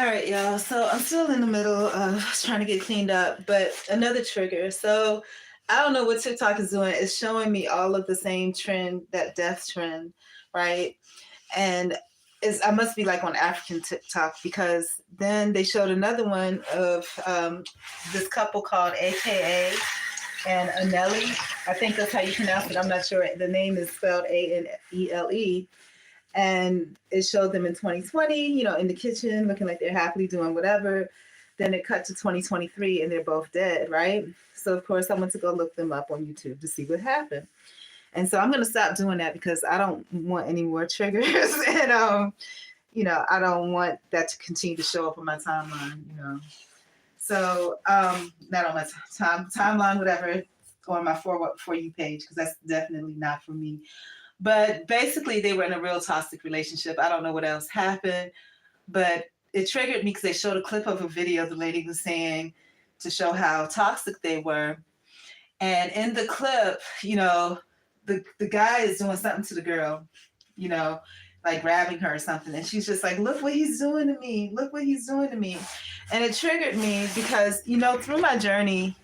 All right, y'all. So I'm still in the middle of trying to get cleaned up, but another trigger. So I don't know what TikTok is doing. It's showing me all of the same trend, that death trend, right? And I must be like on African TikTok because then they showed another one of this couple called AKA and Anele. I think that's how you pronounce it. I'm not sure. The name is spelled Anele, and it showed them in 2020, in the kitchen looking like they're happily doing whatever. Then it cut to 2023 and they're both dead, right? So of course I went to go look them up on YouTube to see what happened. And so I'm going to stop doing that because I don't want any more triggers. And I don't want that to continue to show up on my timeline. So not on my timeline, whatever, on my for you page, because that's definitely not for me. But basically, they were in a real toxic relationship. I don't know what else happened, but it triggered me because they showed a clip of a video the lady was saying to show how toxic they were. And in the clip, the guy is doing something to the girl, like grabbing her or something. And she's just like, look what he's doing to me. Look what he's doing to me. And it triggered me because, through my journey,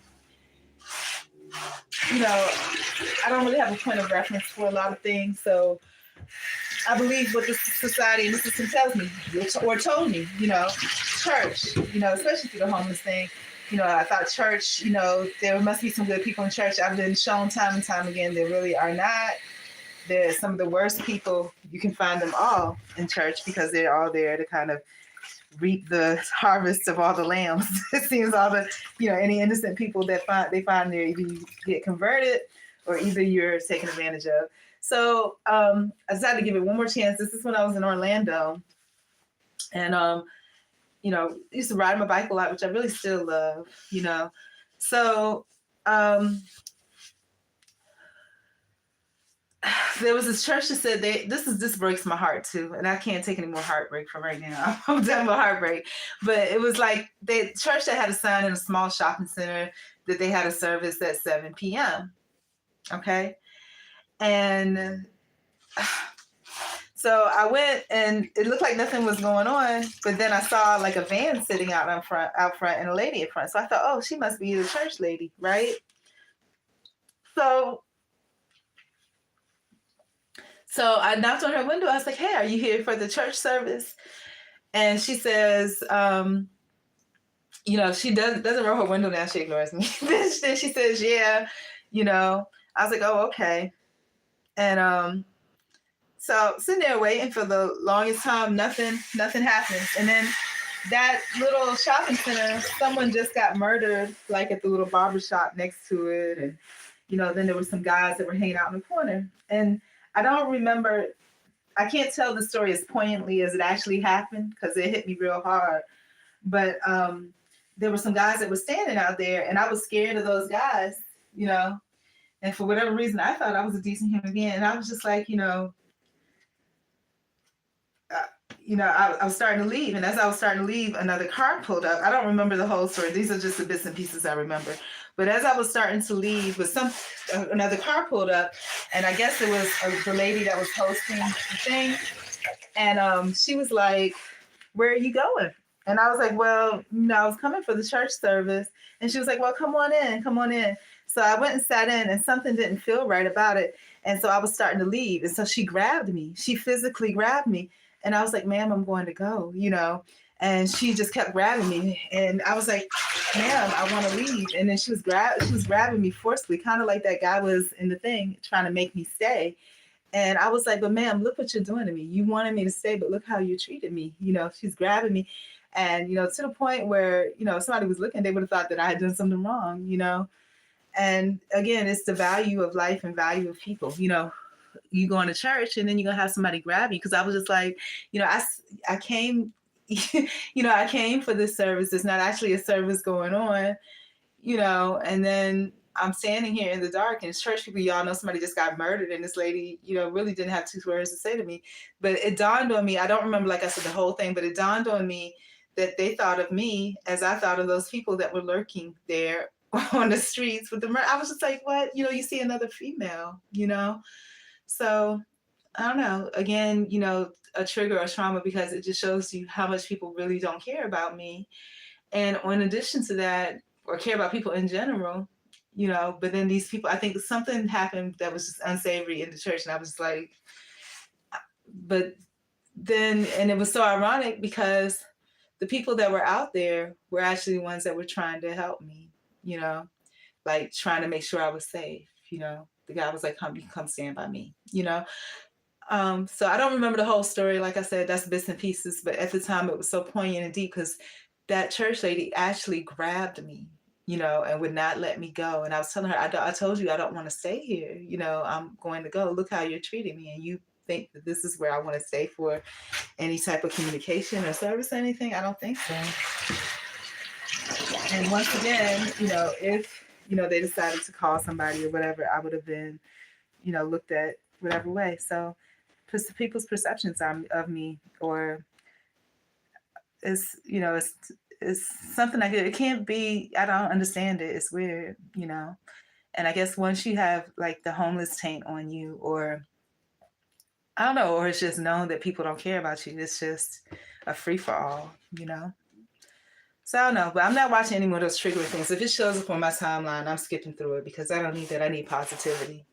I don't really have a point of reference for a lot of things. So I believe what this society and the system tells me or told me, church, especially through the homeless thing. I thought church, there must be some good people in church. I've been shown time and time again, there really are not. They're some of the worst people. You can find them all in church because they're all there to kind of reap the harvest of all the lambs. It seems all the, any innocent people that they find there, either you get converted or either you're taken advantage of. So I decided to give it one more chance. This is when I was in Orlando. And, used to ride my bike a lot, which I really still love, So there was this church that said this breaks my heart too, and I can't take any more heartbreak from right now. I'm done with heartbreak. But it was like the church that had a sign in a small shopping center that they had a service at 7 p.m. Okay, and so I went, and it looked like nothing was going on. But then I saw like a van sitting out front, and a lady in front. So I thought, oh, she must be the church lady, right? So I knocked on her window. I was like, hey, are you here for the church service? And she says, she doesn't roll her window down. She ignores me. Then she says, yeah, I was like, oh, okay. And so sitting there waiting for the longest time, nothing happens. And then that little shopping center, someone just got murdered, like at the little barber shop next to it. And, then there were some guys that were hanging out in the corner. And I don't remember, I can't tell the story as poignantly as it actually happened because it hit me real hard. But there were some guys that were standing out there, and I was scared of those guys, and for whatever reason, I thought I was a decent human being. And I was just like, I was starting to leave. And as I was starting to leave, another car pulled up. I don't remember the whole story. These are just the bits and pieces I remember. But as I was starting to leave, another car pulled up, and I guess it was the lady that was hosting the thing. And she was like, where are you going? And I was like, well, I was coming for the church service. And she was like, well, come on in. So I went and sat in, and something didn't feel right about it. And so I was starting to leave. And so she grabbed me. She physically grabbed me. And I was like, ma'am, I'm going to go, And she just kept grabbing me. And I was like, ma'am, I want to leave. And then she was grabbing me forcefully, kind of like that guy was in the thing trying to make me stay. And I was like, but ma'am, look what you're doing to me. You wanted me to stay, but look how you treated me. She's grabbing me. And, to the point where, if somebody was looking, they would have thought that I had done something wrong, And again, it's the value of life and value of people, You go to church and then you're going to have somebody grab you. Because I was just like, I came, I came for this service. It's not actually a service going on, and then I'm standing here in the dark, and it's church people. Y'all know somebody just got murdered, and this lady, really didn't have two words to say to me. But it dawned on me. I don't remember, like I said, the whole thing, but it dawned on me that they thought of me as I thought of those people that were lurking there on the streets with the murder. I was just like, what? You see another female, So I don't know. Again, a trigger or trauma because it just shows you how much people really don't care about me. And in addition to that, or care about people in general, you know, but then these people, I think something happened that was just unsavory in the church. And I was like, but then, and it was so ironic because the people that were out there were actually the ones that were trying to help me, you know, like trying to make sure I was safe, you know. The guy was like, come stand by me, you know. So I don't remember the whole story. Like I said, that's bits and pieces. But at the time, it was so poignant and deep because that church lady actually grabbed me, you know, and would not let me go. And I was telling her, I told you I don't want to stay here. You know, I'm going to go. Look how you're treating me. And you think that this is where I want to stay for any type of communication or service or anything? I don't think so. And once again, you know, if, you know, they decided to call somebody or whatever, I would have been, you know, looked at whatever way. So people's perceptions of me, or it's, you know, it's something like it can't be, I don't understand it. It's weird, you know. And I guess once you have like the homeless taint on you, or I don't know, or it's just known that people don't care about you, it's just a free for all, you know. So I don't know, but I'm not watching any more of those triggering things. If it shows up on my timeline, I'm skipping through it because I don't need that. I need positivity.